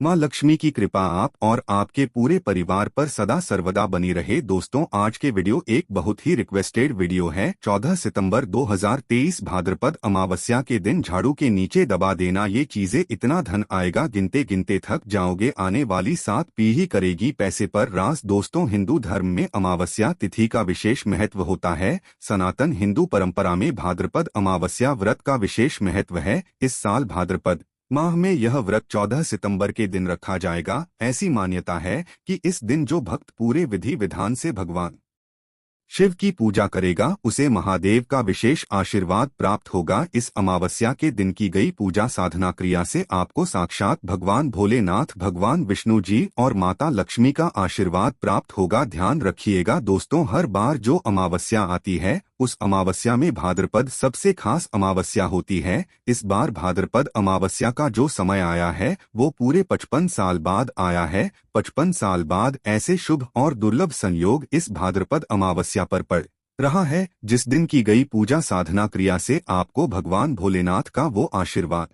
माँ लक्ष्मी की कृपा आप और आपके पूरे परिवार पर सदा सर्वदा बनी रहे। दोस्तों, आज के वीडियो एक बहुत ही रिक्वेस्टेड वीडियो है। 14 सितंबर 2023 भाद्रपद अमावस्या के दिन झाड़ू के नीचे दबा देना। ये चीजें इतना धन आएगा, गिनते गिनते थक जाओगे। आने वाली 7 पीढ़ी करेगी पैसे पर राज। दोस्तों, हिंदू धर्म में अमावस्या तिथि का विशेष महत्व होता है। सनातन हिंदू परंपरा में भाद्रपद अमावस्या व्रत का विशेष महत्व है। इस साल भाद्रपद माह में यह व्रत 14 सितंबर के दिन रखा जाएगा। ऐसी मान्यता है कि इस दिन जो भक्त पूरे विधि विधान से भगवान शिव की पूजा करेगा, उसे महादेव का विशेष आशीर्वाद प्राप्त होगा। इस अमावस्या के दिन की गई पूजा साधना क्रिया से आपको साक्षात भगवान भोलेनाथ, भगवान विष्णु जी और माता लक्ष्मी का आशीर्वाद प्राप्त होगा। ध्यान रखिएगा दोस्तों, हर बार जो अमावस्या आती है उस अमावस्या में भाद्रपद सबसे खास अमावस्या होती है। इस बार भाद्रपद अमावस्या का जो समय आया है वो पूरे 55 साल बाद आया है। 55 साल बाद ऐसे शुभ और दुर्लभ संयोग इस भाद्रपद अमावस्या पर पड़ रहा है, जिस दिन की गई पूजा साधना क्रिया से आपको भगवान भोलेनाथ का वो आशीर्वाद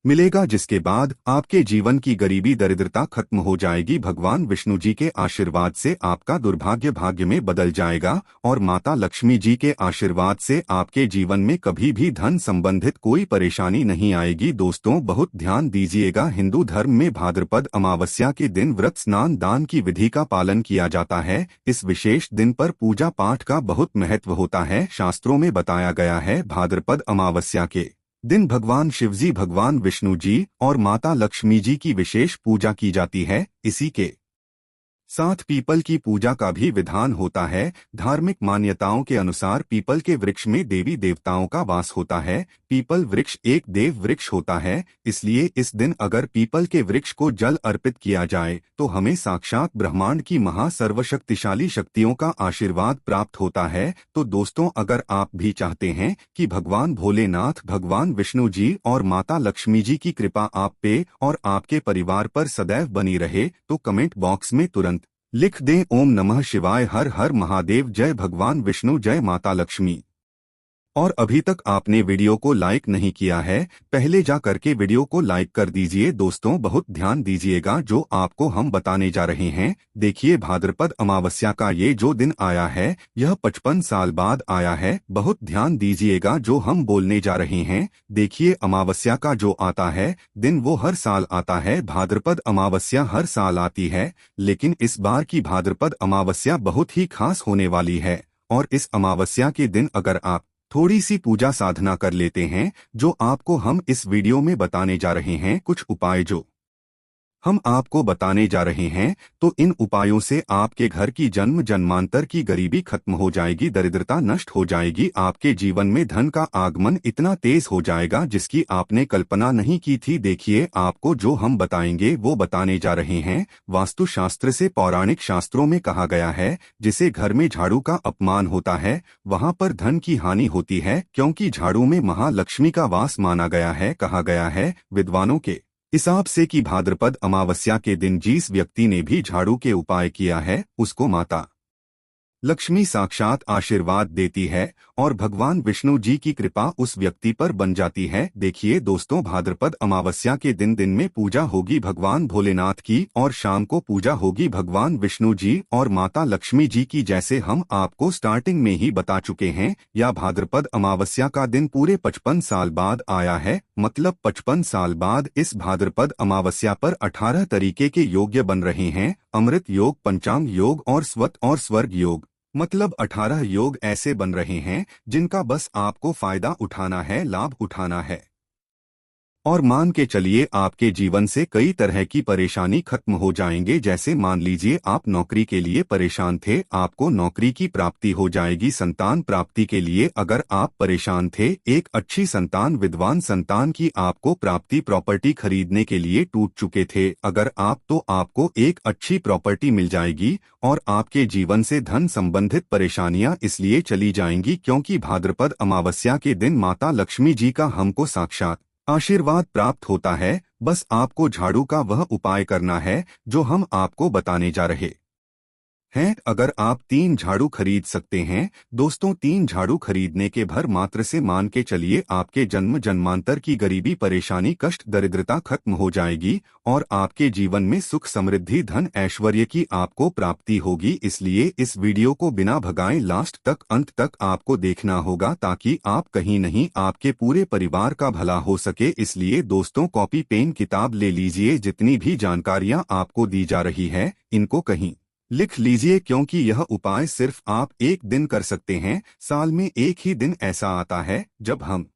मिलेगा जिसके बाद आपके जीवन की गरीबी दरिद्रता खत्म हो जाएगी। भगवान विष्णु जी के आशीर्वाद से आपका दुर्भाग्य भाग्य में बदल जाएगा और माता लक्ष्मी जी के आशीर्वाद से आपके जीवन में कभी भी धन संबंधित कोई परेशानी नहीं आएगी। दोस्तों, बहुत ध्यान दीजिएगा, हिंदू धर्म में भाद्रपद अमावस्या के दिन व्रत स्नान दान की विधि का पालन किया जाता है। इस विशेष दिन पर पूजा पाठ का बहुत महत्व होता है। शास्त्रों में बताया गया है भाद्रपद अमावस्या के दिन भगवान शिवजी, भगवान विष्णु जी और माता लक्ष्मी जी की विशेष पूजा की जाती है। इसी के साथ पीपल की पूजा का भी विधान होता है। धार्मिक मान्यताओं के अनुसार पीपल के वृक्ष में देवी देवताओं का वास होता है। पीपल वृक्ष एक देव वृक्ष होता है, इसलिए इस दिन अगर पीपल के वृक्ष को जल अर्पित किया जाए तो हमें साक्षात ब्रह्मांड की सर्वशक्तिशाली शक्तियों का आशीर्वाद प्राप्त होता है। तो दोस्तों, अगर आप भी चाहते हैं कि भगवान भोलेनाथ, भगवान विष्णु जी और माता लक्ष्मी जी की कृपा आप पे और आपके परिवार पर सदैव बनी रहे, तो कमेंट बॉक्स में तुरंत लिख दें ओम नमः शिवाय, हर हर महादेव, जय भगवान विष्णु, जय माता लक्ष्मी। और अभी तक आपने वीडियो को लाइक नहीं किया है, पहले जा करके वीडियो को लाइक कर दीजिए। दोस्तों, बहुत ध्यान दीजिएगा जो आपको हम बताने जा रहे हैं। देखिए, भाद्रपद अमावस्या का ये जो दिन आया है यह 55 साल बाद आया है। बहुत ध्यान दीजिएगा जो हम बोलने जा रहे हैं। देखिए, अमावस्या का जो आता है दिन वो हर साल आता है। भाद्रपद अमावस्या हर साल आती है, लेकिन इस बार की भाद्रपद अमावस्या बहुत ही खास होने वाली है। और इस अमावस्या के दिन अगर आप थोड़ी सी पूजा साधना कर लेते हैं, जो आपको हम इस वीडियो में बताने जा रहे हैं, कुछ उपाय जो हम आपको बताने जा रहे हैं, तो इन उपायों से आपके घर की जन्म जन्मांतर की गरीबी खत्म हो जाएगी, दरिद्रता नष्ट हो जाएगी, आपके जीवन में धन का आगमन इतना तेज हो जाएगा जिसकी आपने कल्पना नहीं की थी। देखिए, आपको जो हम बताएंगे वो बताने जा रहे हैं वास्तु शास्त्र से। पौराणिक शास्त्रों में कहा गया है, जिसे घर में झाड़ू का अपमान होता है वहां पर धन की हानि होती है, क्योंकि झाड़ू में महालक्ष्मी का वास माना गया है। कहा गया है विद्वानों के हिसाब से कि भाद्रपद अमावस्या के दिन जिस व्यक्ति ने भी झाड़ू के उपाय किया है उसको माता लक्ष्मी साक्षात आशीर्वाद देती है और भगवान विष्णु जी की कृपा उस व्यक्ति पर बन जाती है। देखिए दोस्तों, भाद्रपद अमावस्या के दिन में पूजा होगी भगवान भोलेनाथ की और शाम को पूजा होगी भगवान विष्णु जी और माता लक्ष्मी जी की, जैसे हम आपको स्टार्टिंग में ही बता चुके हैं। या भाद्रपद अमावस्या का दिन पूरे 55 साल बाद आया है, मतलब 55 साल बाद इस भाद्रपद अमावस्या पर 18 तरीके के योग्य बन रहे हैं। अमृत योग, पंचांग योग और स्वत और स्वर्ग योग, मतलब 18 योग ऐसे बन रहे हैं जिनका बस आपको फायदा उठाना है, लाभ उठाना है। और मान के चलिए आपके जीवन से कई तरह की परेशानी खत्म हो जाएंगे। जैसे मान लीजिए आप नौकरी के लिए परेशान थे, आपको नौकरी की प्राप्ति हो जाएगी। संतान प्राप्ति के लिए अगर आप परेशान थे, एक अच्छी संतान, विद्वान संतान की आपको प्राप्ति। प्रॉपर्टी खरीदने के लिए टूट चुके थे अगर आप, तो आपको एक अच्छी प्रॉपर्टी मिल जाएगी। और आपके जीवन से धन संबंधित परेशानियां इसलिए चली जाएंगी क्योंकि भाद्रपद अमावस्या के दिन माता लक्ष्मी जी का हमको साक्षात आशीर्वाद प्राप्त होता है। बस आपको झाड़ू का वह उपाय करना है जो हम आपको बताने जा रहे हैं। अगर आप 3 झाड़ू खरीद सकते हैं दोस्तों, 3 झाड़ू खरीदने के भर मात्र से मान के चलिए आपके जन्म जन्मांतर की गरीबी, परेशानी, कष्ट, दरिद्रता खत्म हो जाएगी और आपके जीवन में सुख, समृद्धि, धन, ऐश्वर्य की आपको प्राप्ति होगी। इसलिए इस वीडियो को बिना भगाए लास्ट तक, अंत तक आपको देखना होगा ताकि आप कहीं नहीं, आपके पूरे परिवार का भला हो सके। इसलिए दोस्तों, कॉपी पेन किताब ले लीजिए। जितनी भी जानकारियां आपको दी जा रही है इनको कहीं लिख लीजिए, क्योंकि यह उपाय सिर्फ आप एक दिन कर सकते हैं। साल में एक ही दिन ऐसा आता है जब हम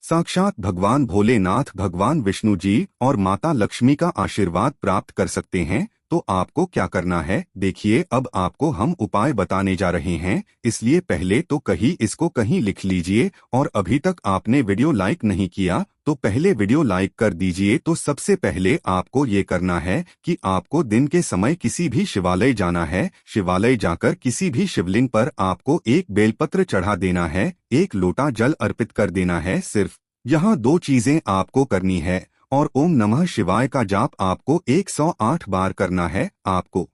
साक्षात भगवान भोलेनाथ, भगवान विष्णु जी और माता लक्ष्मी का आशीर्वाद प्राप्त कर सकते हैं। तो आपको क्या करना है देखिए, अब आपको हम उपाय बताने जा रहे हैं। इसलिए पहले तो इसको कहीं लिख लीजिए, और अभी तक आपने वीडियो लाइक नहीं किया तो पहले वीडियो लाइक कर दीजिए। तो सबसे पहले आपको ये करना है कि आपको दिन के समय किसी भी शिवालय जाना है। शिवालय जाकर किसी भी शिवलिंग पर आपको एक बेलपत्र चढ़ा देना है, एक लोटा जल अर्पित कर देना है। सिर्फ यहाँ 2 चीजें आपको करनी है, और ओम नमः शिवाय का जाप आपको 108 बार करना है। आपको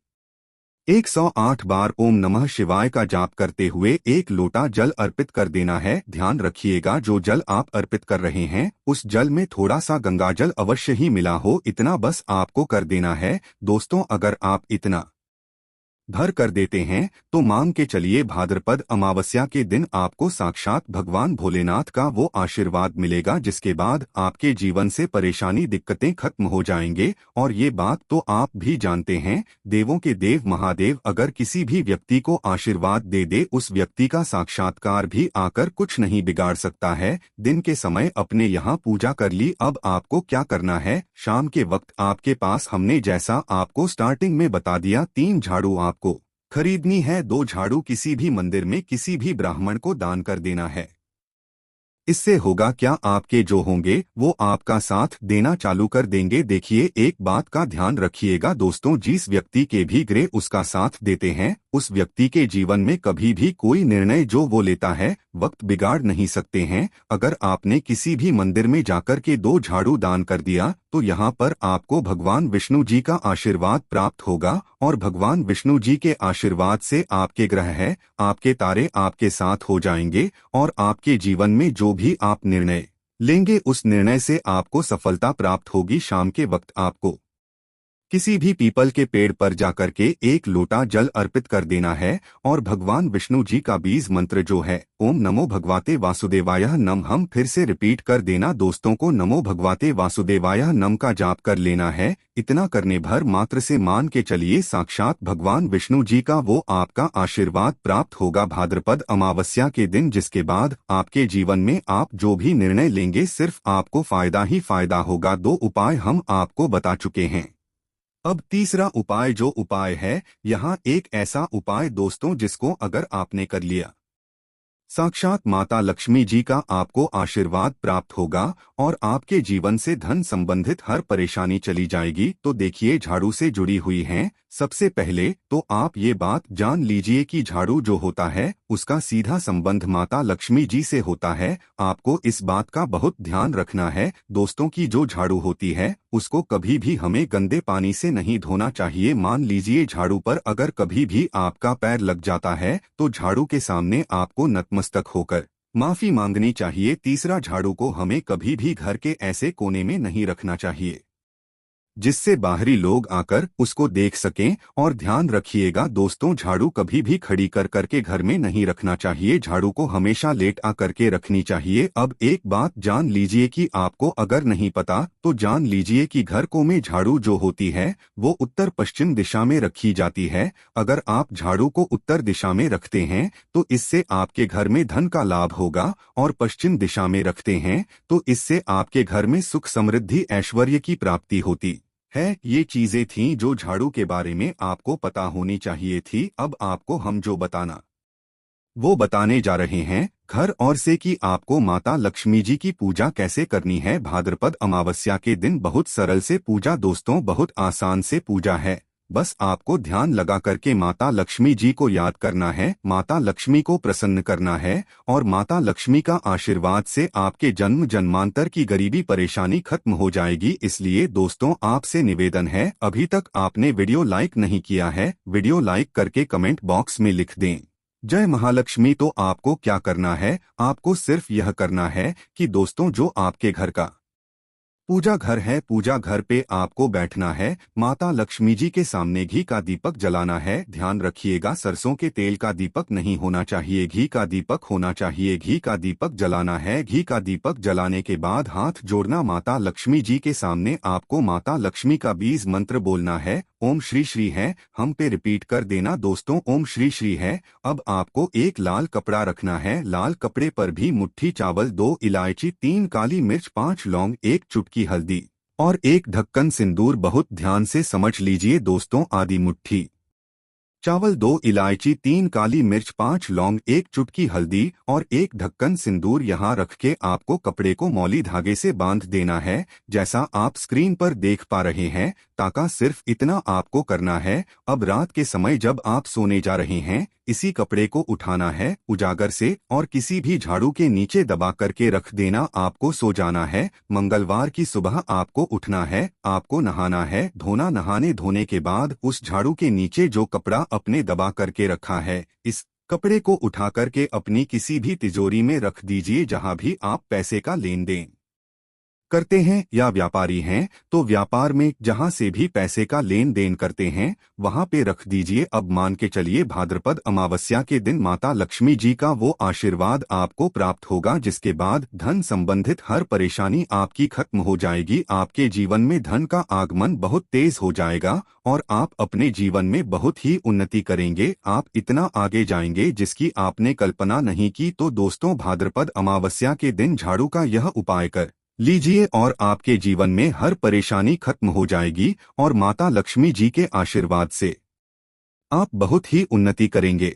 108 बार ओम नमः शिवाय का जाप करते हुए एक लोटा जल अर्पित कर देना है। ध्यान रखिएगा, जो जल आप अर्पित कर रहे हैं उस जल में थोड़ा सा गंगा जल अवश्य ही मिला हो, इतना बस आपको कर देना है। दोस्तों, अगर आप इतना भर कर देते हैं तो मान के चलिए भाद्रपद अमावस्या के दिन आपको साक्षात भगवान भोलेनाथ का वो आशीर्वाद मिलेगा, जिसके बाद आपके जीवन से परेशानी, दिक्कतें खत्म हो जाएंगे। और ये बात तो आप भी जानते हैं, देवों के देव महादेव अगर किसी भी व्यक्ति को आशीर्वाद दे दे, उस व्यक्ति का साक्षात्कार भी आकर कुछ नहीं बिगाड़ सकता है। दिन के समय अपने यहाँ पूजा कर ली। अब आपको क्या करना है, शाम के वक्त आपके पास हमने जैसा आपको स्टार्टिंग में बता दिया 3 झाड़ू आपको खरीदनी है। 2 झाड़ू किसी भी मंदिर में किसी भी ब्राह्मण को दान कर देना है। इससे होगा क्या, आपके जो होंगे वो आपका साथ देना चालू कर देंगे। देखिए, एक बात का ध्यान रखिएगा दोस्तों, जिस व्यक्ति के भी ग्रह उसका साथ देते हैं उस व्यक्ति के जीवन में कभी भी कोई निर्णय जो वो लेता है वक्त बिगाड़ नहीं सकते हैं। अगर आपने किसी भी मंदिर में जाकर के 2 झाड़ू दान कर दिया तो यहाँ पर आपको भगवान विष्णु जी का आशीर्वाद प्राप्त होगा, और भगवान विष्णु जी के आशीर्वाद से आपके ग्रह है, आपके तारे आपके साथ हो जाएंगे, और आपके जीवन में जो भी आप निर्णय लेंगे उस निर्णय से आपको सफलता प्राप्त होगी। शाम के वक्त आपको किसी भी पीपल के पेड़ पर जाकर के एक लोटा जल अर्पित कर देना है, और भगवान विष्णु जी का बीज मंत्र जो है ओम नमो भगवते वासुदेवाय नम, हम फिर से रिपीट कर देना दोस्तों को, नमो भगवते वासुदेवाय नम का जाप कर लेना है। इतना करने भर मात्र से मान के चलिए साक्षात भगवान विष्णु जी का वो आपका आशीर्वाद प्राप्त होगा भाद्रपद अमावस्या के दिन, जिसके बाद आपके जीवन में आप जो भी निर्णय लेंगे सिर्फ आपको फायदा ही फायदा होगा। 2 उपाय हम आपको बता चुके हैं। अब तीसरा उपाय, जो उपाय है यहाँ एक ऐसा उपाय दोस्तों जिसको अगर आपने कर लिया, साक्षात माता लक्ष्मी जी का आपको आशीर्वाद प्राप्त होगा और आपके जीवन से धन संबंधित हर परेशानी चली जाएगी। तो देखिए, झाड़ू से जुड़ी हुई हैं। सबसे पहले तो आप ये बात जान लीजिए कि झाड़ू जो होता है उसका सीधा संबंध माता लक्ष्मी जी से होता है। आपको इस बात का बहुत ध्यान रखना है दोस्तों की जो झाड़ू होती है उसको कभी भी हमें गंदे पानी से नहीं धोना चाहिए। मान लीजिए झाड़ू पर अगर कभी भी आपका पैर लग जाता है तो झाड़ू के सामने आपको नतमस्तक होकर माफी मांगनी चाहिए। तीसरा, झाड़ू को हमें कभी भी घर के ऐसे कोने में नहीं रखना चाहिए जिससे बाहरी लोग आकर उसको देख सकें। और ध्यान रखिएगा दोस्तों, झाड़ू कभी भी खड़ी कर करके घर में नहीं रखना चाहिए, झाड़ू को हमेशा लेट आ करके रखनी चाहिए। अब एक बात जान लीजिए कि आपको अगर नहीं पता तो जान लीजिए कि घर को में झाड़ू जो होती है वो उत्तर पश्चिम दिशा में रखी जाती है। अगर आप झाड़ू को उत्तर दिशा में रखते हैं तो इससे आपके घर में धन का लाभ होगा, और पश्चिम दिशा में रखते हैं तो इससे आपके घर में सुख, समृद्धि, ऐश्वर्य की प्राप्ति होती है। ये चीजें थीं जो झाड़ू के बारे में आपको पता होनी चाहिए थी। अब आपको हम जो वो बताने जा रहे हैं घर और से कि आपको माता लक्ष्मी जी की पूजा कैसे करनी है भाद्रपद अमावस्या के दिन। बहुत सरल से पूजा दोस्तों, बहुत आसान से पूजा है। बस आपको ध्यान लगा करके माता लक्ष्मी जी को याद करना है, माता लक्ष्मी को प्रसन्न करना है और माता लक्ष्मी का आशीर्वाद से आपके जन्म जन्मांतर की गरीबी परेशानी खत्म हो जाएगी। इसलिए दोस्तों आपसे निवेदन है, अभी तक आपने वीडियो लाइक नहीं किया है, वीडियो लाइक करके कमेंट बॉक्स में लिख दें जय महालक्ष्मी। तो आपको क्या करना है, आपको सिर्फ यह करना है कि दोस्तों जो आपके घर का पूजा घर है, पूजा घर पे आपको बैठना है, माता लक्ष्मी जी के सामने घी का दीपक जलाना है। ध्यान रखिएगा सरसों के तेल का दीपक नहीं होना चाहिए, घी का दीपक होना चाहिए। घी का दीपक जलाना है। घी का दीपक जलाने के बाद हाथ जोड़ना माता लक्ष्मी जी के सामने, आपको माता लक्ष्मी का बीज मंत्र बोलना है, ओम श्री श्री है, हम पे रिपीट कर देना दोस्तों, ओम श्री श्री है। अब आपको एक लाल कपड़ा रखना है, लाल कपड़े पर भी मुट्ठी चावल, 2 इलायची, 3 काली मिर्च, 5 लौंग, 1 चुटकी हल्दी और 1 ढक्कन सिंदूर। बहुत ध्यान से समझ लीजिए दोस्तों, आधी मुट्ठी चावल, 2 इलायची, 3 काली मिर्च, 5 लौंग, 1 चुटकी हल्दी और 1 ढक्कन सिंदूर यहाँ रख के आपको कपड़े को मौली धागे से बांध देना है, जैसा आप स्क्रीन पर देख पा रहे हैं। ताका सिर्फ इतना आपको करना है। अब रात के समय जब आप सोने जा रहे हैं, इसी कपड़े को उठाना है उजागर से और किसी भी झाड़ू के नीचे दबा करके रख देना, आपको सो जाना है। मंगलवार की सुबह आपको उठना है, आपको नहाना है, धोना, नहाने धोने के बाद उस झाड़ू के नीचे जो कपड़ा अपने दबा करके रखा है, इस कपड़े को उठा करके अपनी किसी भी तिजोरी में रख दीजिए, जहां भी आप पैसे का लेन देन करते हैं या व्यापारी हैं तो व्यापार में जहां से भी पैसे का लेन देन करते हैं वहां पे रख दीजिए। अब मान के चलिए भाद्रपद अमावस्या के दिन माता लक्ष्मी जी का वो आशीर्वाद आपको प्राप्त होगा, जिसके बाद धन संबंधित हर परेशानी आपकी खत्म हो जाएगी। आपके जीवन में धन का आगमन बहुत तेज हो जाएगा और आप अपने जीवन में बहुत ही उन्नति करेंगे। आप इतना आगे जाएंगे जिसकी आपने कल्पना नहीं की। तो दोस्तों भाद्रपद अमावस्या के दिन झाड़ू का यह उपाय कर लीजिए और आपके जीवन में हर परेशानी खत्म हो जाएगी और माता लक्ष्मी जी के आशीर्वाद से आप बहुत ही उन्नति करेंगे।